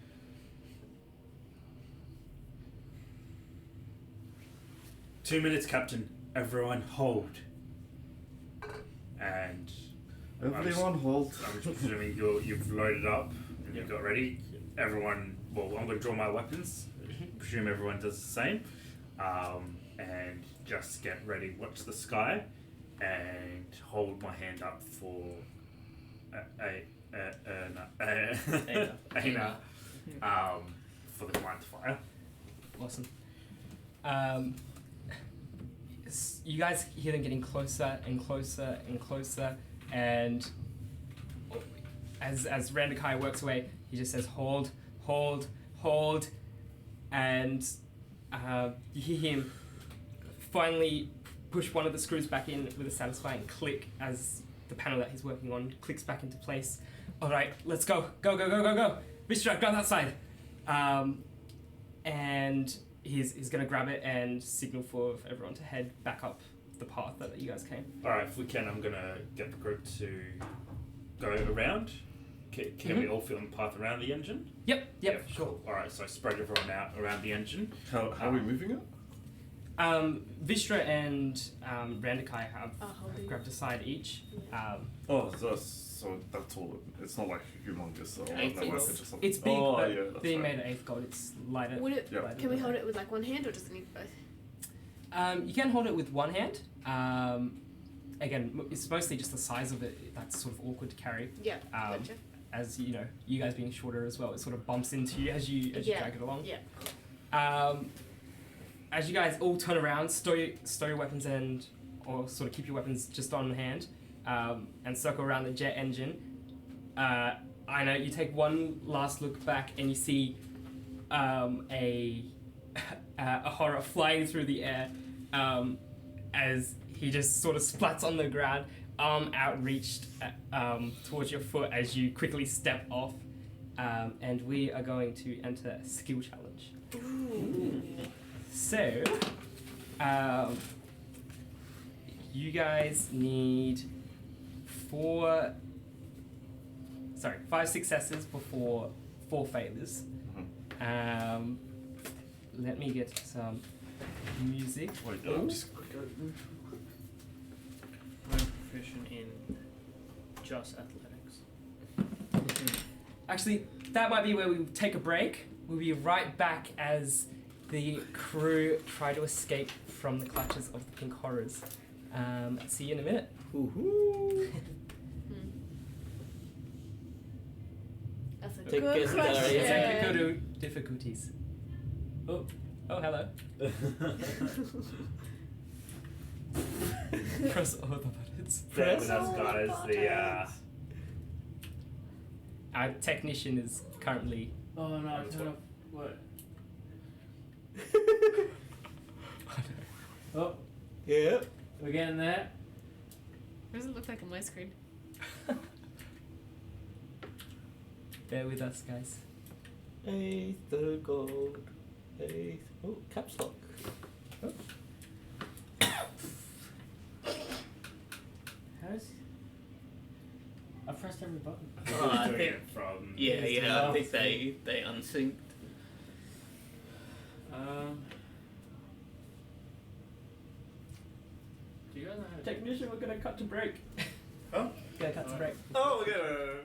Two minutes, Captain. Everyone hold. And Everyone hold. I'm just presuming you've loaded up and you've got ready. Everyone, well, I'm going to draw my weapons. Presume everyone does the same. And just get ready, watch the sky, and hold my hand up for Aina, for the command to fire. Awesome. You guys hear them getting closer and closer and closer, and as Randakai works away, he just says, hold, hold, hold, and you hear him finally push one of the screws back in with a satisfying click as the panel that he's working on clicks back into place. Alright, let's go. Go, go, go, go, go. Vishra, grab that side. And he's going to grab it and signal for everyone to head back up the path that you guys came. Alright, if we can, I'm gonna get the group to go around. Can we all fit on the path around the engine? Yep, sure. Cool. Alright, so spread everyone out around the engine. How are we moving it? Vistra and Randakai have holding. grabbed a side each. Yeah. Oh, so that's all. It's not like humongous or Eight no feet. weapon, just something. It's big, oh, but yeah, that's being right. made of 8th gold, it's lighter. Would it? Yeah. lighter Can we than hold it with like one hand or does it need both? You can hold it with one hand. Again, it's mostly just the size of it that's sort of awkward to carry. Yeah. Gotcha. As you know, you guys being shorter as well, it sort of bumps into you as you Yeah. drag it along. Yeah. As you guys all turn around, stow your weapons or sort of keep your weapons just on hand, and circle around the jet engine. I know you take one last look back and you see a horror flying through the air as he just sort of splats on the ground, arm outreached towards your foot as you quickly step off, and we are going to enter a skill challenge. Ooh. So, you guys need 5 successes before 4 failures. Let me get some music. Wait, Ooh. just I'm proficient in just athletics. Actually, that might be where we take a break. We'll be right back as the crew try to escape from the clutches of the pink horrors. See you in a minute. That's a Take good guess, Larry. question. Technical difficulties. Oh, hello. Press all the buttons. There with all us, the guys. buttons. Our technician is currently. Oh no, I turned off. What? Oh, Yeah. we're getting there. What does it look like on my screen? Bear with us, guys. Eighth the gold. Eighth. Oh, caps lock. How's? I pressed every button. Oh, I Doing think. it from Yeah, I think they unsynced. Do you guys know how to? Technician, we're gonna cut to break. Huh? Gonna cut to break. Oh, yeah.